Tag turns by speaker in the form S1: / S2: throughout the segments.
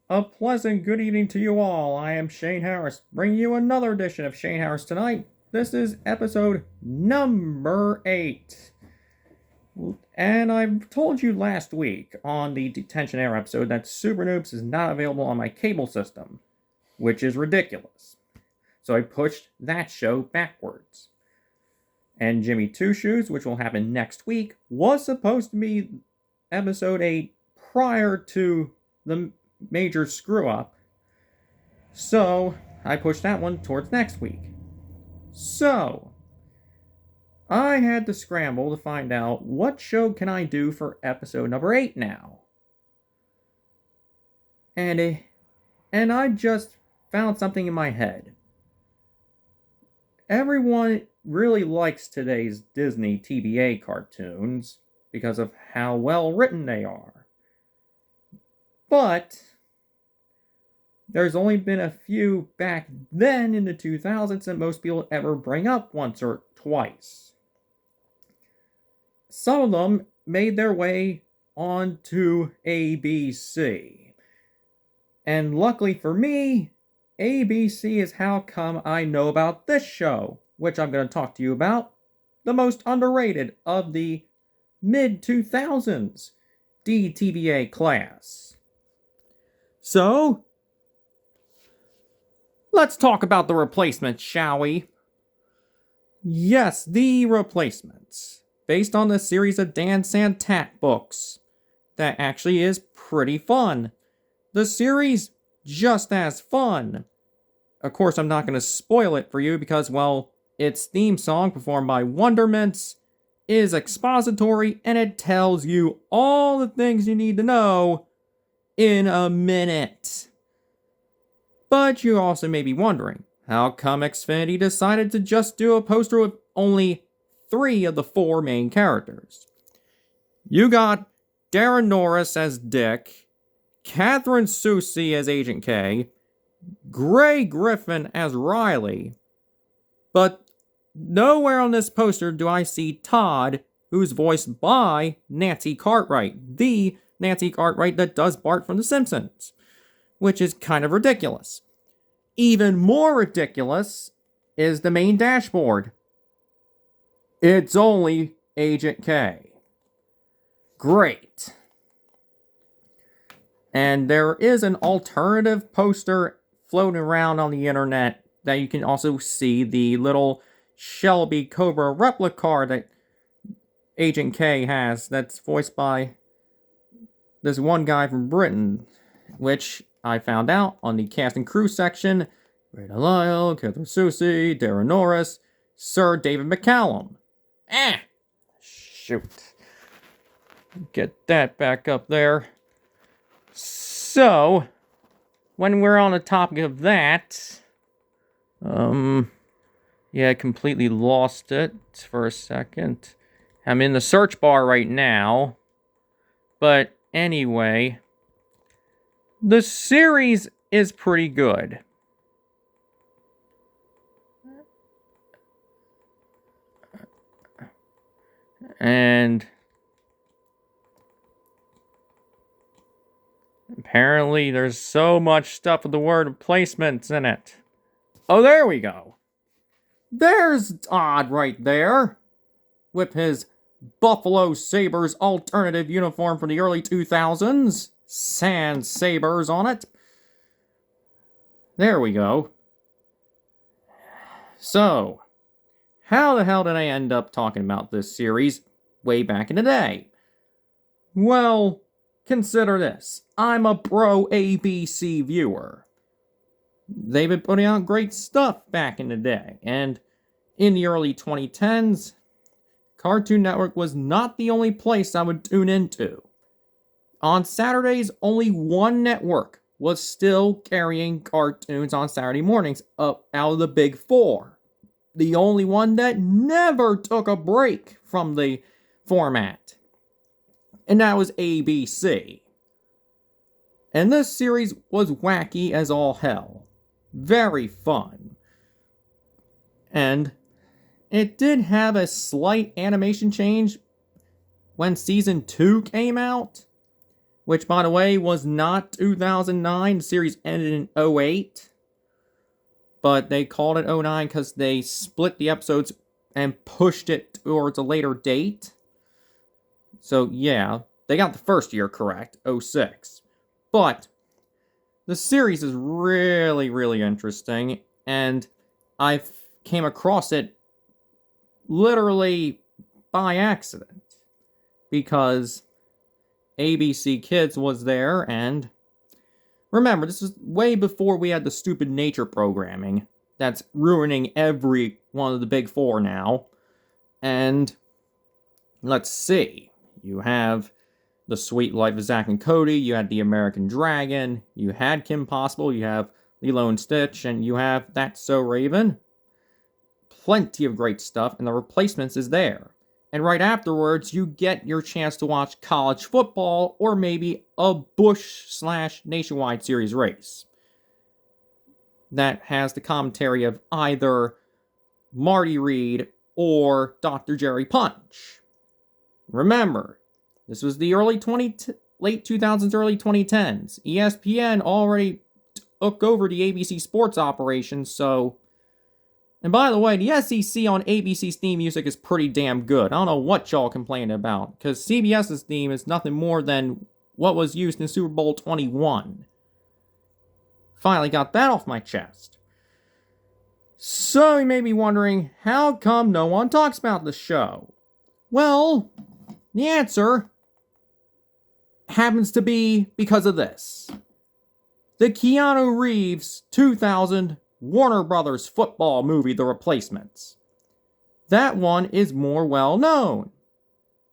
S1: A pleasant good evening to you all. I am Shane Harris, bringing you another edition of Shane Harris Tonight. This is episode number 8. And I told you last week on the Detention Air episode that Super Noobs is not available on my cable system, which is ridiculous. So I pushed that show backwards. And Jimmy Two Shoes, which will happen next week, was supposed to be episode 8 prior to the major screw up. So I pushed that one towards next week. So I had to scramble to find out what show can I do for episode number 8 now. And I just found something in my head. Everyone really likes today's Disney TBA cartoons because of how well written they are. But there's only been a few back then in the 2000s that most people ever bring up once or twice. Some of them made their way onto ABC. And luckily for me, ABC is how come I know about this show, which I'm going to talk to you about, the most underrated of the mid-2000s DTBA class. So, let's talk about the replacements, shall we? Yes, the replacements. Based on the series of Dan Santat books. That actually is pretty fun. The series, just as fun. Of course, I'm not going to spoil it for you because, well, its theme song, performed by Wonderments, is expository and it tells you all the things you need to know in a minute. But you also may be wondering, how come Xfinity decided to just do a poster with only 3 of the 4 main characters? You got Darren Norris as Dick, Catherine Susie as Agent K, Gray Griffin as Riley, but nowhere on this poster do I see Todd, who's voiced by Nancy Cartwright, the Nancy Cartwright that does Bart from The Simpsons, which is kind of ridiculous. Even more ridiculous is the main dashboard. It's only Agent K. Great. And there is an alternative poster floating around on the internet that you can also see the little Shelby Cobra replica that Agent K has that's voiced by this one guy from Britain, which I found out on the cast and crew section. Ray Delisle, Catherine Susie, Darren Norris, Sir David McCallum. Shoot. Get that back up there. So, when we're on the topic of that, yeah, I completely lost it for a second. I'm in the search bar right now. But anyway, the series is pretty good. And apparently there's so much stuff with the word replacements in it. Oh, there we go. There's Todd right there, with his Buffalo Sabres alternative uniform from the early 2000s. Sans Sabres on it. There we go. So, how the hell did I end up talking about this series way back in the day? Well, consider this. I'm a pro ABC viewer. They've been putting out great stuff back in the day, and in the early 2010s, Cartoon Network was not the only place I would tune into. On Saturdays, only one network was still carrying cartoons on Saturday mornings out of the big 4. The only one that never took a break from the format. And that was ABC. And this series was wacky as all hell. Very fun. And it did have a slight animation change when Season 2 came out. which, by the way, was not 2009. The series ended in 08. But they called it 09 because they split the episodes and pushed it towards a later date. So, yeah, they got the first year correct, 06. But the series is really, really interesting, and I came across it literally by accident because ABC Kids was there, and remember, this is way before we had the stupid nature programming that's ruining every one of the big four now. And let's see, you have The Sweet Life of Zack and Cody, you had The American Dragon, you had Kim Possible, you have Lilo and Stitch, and you have That's So Raven. Plenty of great stuff, and The Replacements is there. And right afterwards, you get your chance to watch college football or maybe a Bush/Nationwide Series race that has the commentary of either Marty Reed or Dr. Jerry Punch. Remember, this was the late 2000s, early 2010s. ESPN already took over the ABC Sports operation, so... And by the way, the SEC on ABC's theme music is pretty damn good. I don't know what y'all complaining about, because CBS's theme is nothing more than what was used in Super Bowl 21. Finally got that off my chest. So you may be wondering, how come no one talks about the show? Well, the answer happens to be because of this. The Keanu Reeves 2000 Warner Brothers football movie, The Replacements. That one is more well known.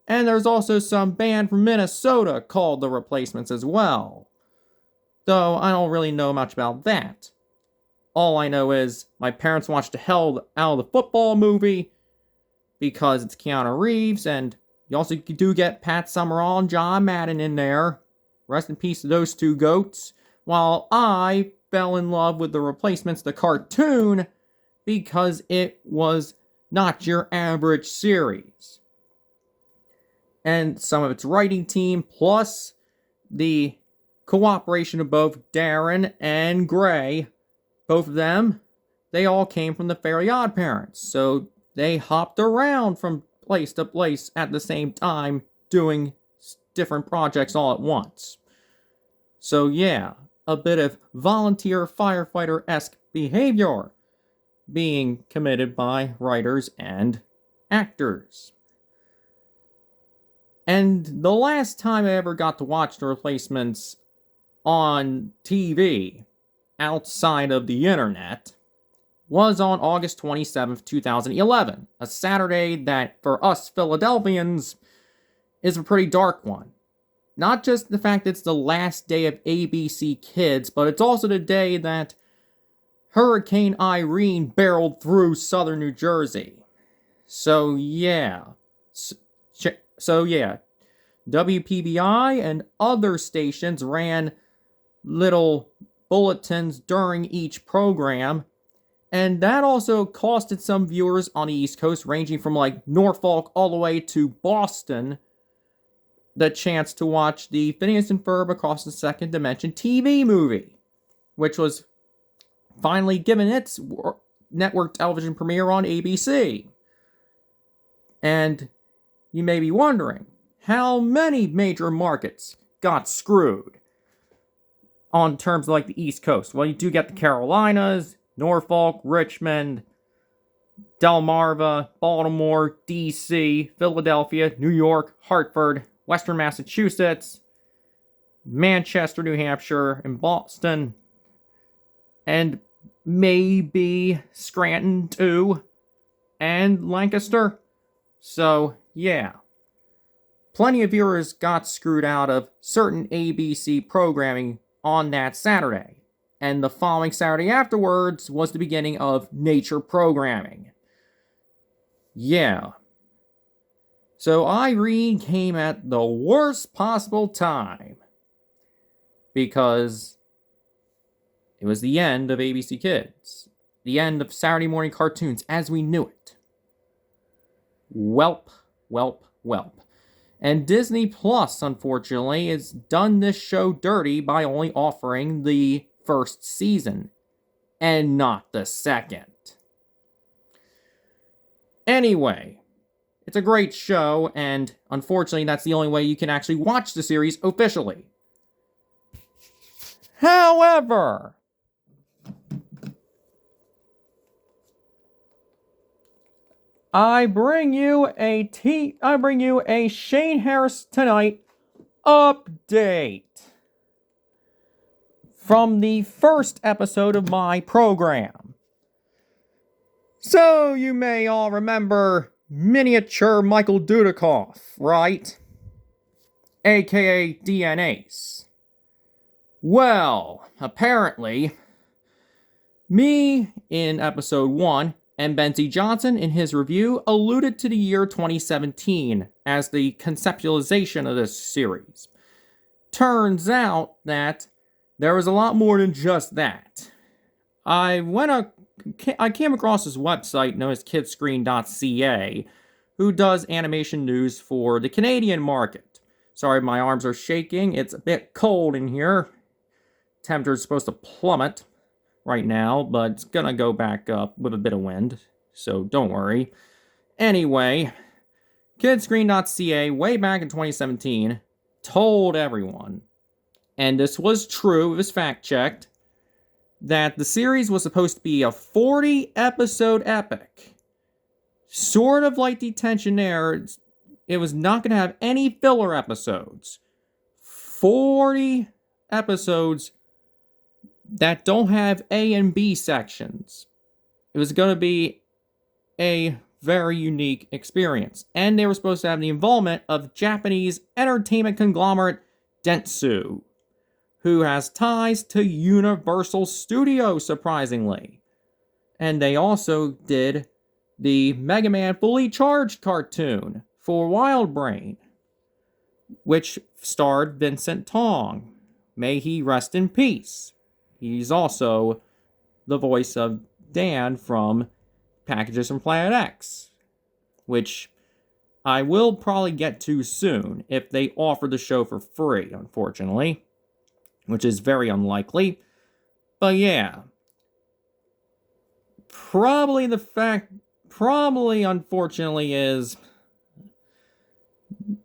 S1: And there's also some band from Minnesota called The Replacements as well. Though I don't really know much about that. All I know is my parents watched the hell out of the football movie because it's Keanu Reeves, and you also do get Pat Summerall and John Madden in there. Rest in peace to those two goats. While I fell in love with The Replacements, the cartoon, because it was not your average series. And some of its writing team, plus the cooperation of both Darren and Gray, both of them, they all came from the Fairly Odd Parents. So they hopped around from place to place at the same time, doing different projects all at once. So yeah, a bit of volunteer firefighter-esque behavior being committed by writers and actors. And the last time I ever got to watch The Replacements on TV, outside of the internet, was on August 27th, 2011, a Saturday that, for us Philadelphians, is a pretty dark one. Not just the fact that it's the last day of ABC Kids, but it's also the day that Hurricane Irene barreled through southern New Jersey. So yeah. WPBI and other stations ran little bulletins during each program, and that also costed some viewers on the East Coast, ranging from like Norfolk all the way to Boston, the chance to watch the Phineas and Ferb Across the Second Dimension TV movie, which was finally given its network television premiere on ABC. And you may be wondering, how many major markets got screwed on terms of like the East Coast? Well, you do get the Carolinas, Norfolk, Richmond, Delmarva, Baltimore, DC, Philadelphia, New York, Hartford, Western Massachusetts, Manchester, New Hampshire, and Boston, and maybe Scranton too, and Lancaster. So, yeah. Plenty of viewers got screwed out of certain ABC programming on that Saturday. And the following Saturday afterwards was the beginning of nature programming. Yeah. So Irene came at the worst possible time, because it was the end of ABC Kids. The end of Saturday morning cartoons as we knew it. Welp, welp, welp. And Disney Plus, unfortunately, has done this show dirty by only offering the first season, and not the second. Anyway, it's a great show, and unfortunately, that's the only way you can actually watch the series officially. However, I bring you a Shane Harris Tonight update from the first episode of my program. So you may all remember miniature Michael Dudikoff, right? AKA DNAs. Well, apparently, me in episode 1 and Benzie Johnson in his review alluded to the year 2017 as the conceptualization of this series. Turns out that there was a lot more than just that. I came across this website known as kidscreen.ca, who does animation news for the Canadian market. Sorry, my arms are shaking. It's a bit cold in here. Temperature's supposed to plummet right now, but it's gonna go back up with a bit of wind, so don't worry. Anyway, kidscreen.ca way back in 2017 told everyone, and this was true, it was fact-checked, that the series was supposed to be a 40-episode epic. Sort of like Detention there, it was not going to have any filler episodes. 40 episodes that don't have A and B sections. It was going to be a very unique experience. And they were supposed to have the involvement of Japanese entertainment conglomerate Dentsu, who has ties to Universal Studios, surprisingly. And they also did the Mega Man Fully Charged cartoon for Wild Brain, which starred Vincent Tong. May he rest in peace. He's also the voice of Dan from Packages from Planet X, which I will probably get to soon if they offer the show for free, unfortunately, which is very unlikely. But yeah, probably unfortunately is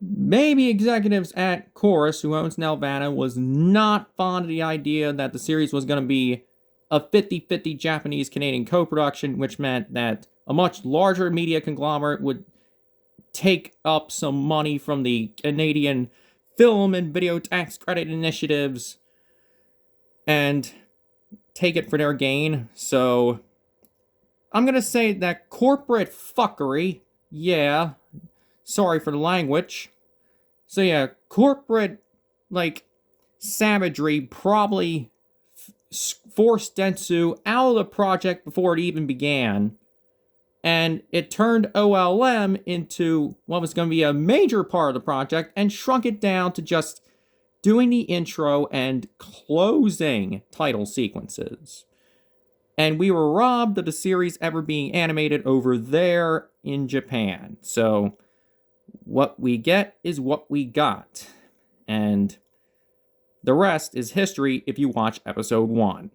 S1: maybe executives at Chorus, who owns Nelvana, was not fond of the idea that the series was going to be a 50-50 Japanese-Canadian co-production, which meant that a much larger media conglomerate would take up some money from the Canadian film and video tax credit initiatives and take it for their gain. So I'm going to say that corporate fuckery, yeah, sorry for the language. So yeah, corporate, savagery probably forced Dentsu out of the project before it even began. And it turned OLM into what was going to be a major part of the project and shrunk it down to just doing the intro and closing title sequences. And we were robbed of the series ever being animated over there in Japan. So what we get is what we got. And the rest is history if you watch episode 1.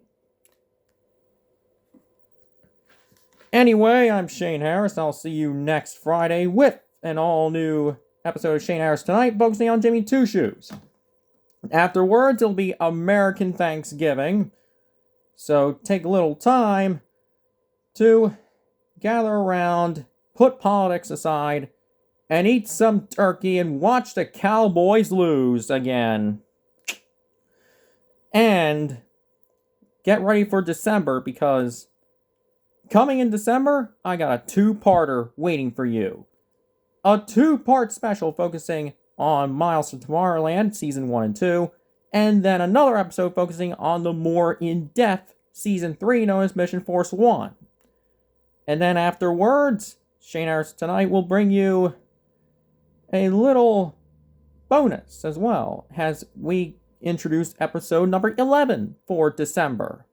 S1: Anyway, I'm Shane Harris. I'll see you next Friday with an all-new episode of Shane Harris Tonight, focusing on Jimmy Two Shoes. Afterwards, it'll be American Thanksgiving, so take a little time to gather around, put politics aside, and eat some turkey and watch the Cowboys lose again. And get ready for December, because coming in December, I got a 2-parter waiting for you. A 2-part special focusing on Miles from Tomorrowland, Season 1 and 2, and then another episode focusing on the more in-depth Season 3 known as Mission Force 1. And then afterwards, Shane Harris Tonight will bring you a little bonus as well, as we introduce episode number 11 for December.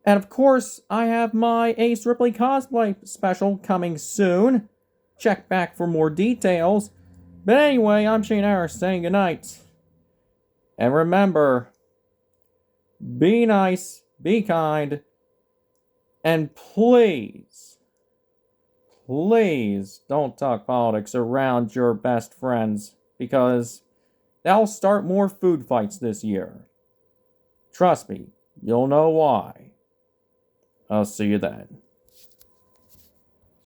S1: And of course, I have my Ace Ripley cosplay special coming soon. Check back for more details. But anyway, I'm Shane Harris saying goodnight. And remember, be nice, be kind, and please, please don't talk politics around your best friends, because that'll start more food fights this year. Trust me, you'll know why. I'll see you then.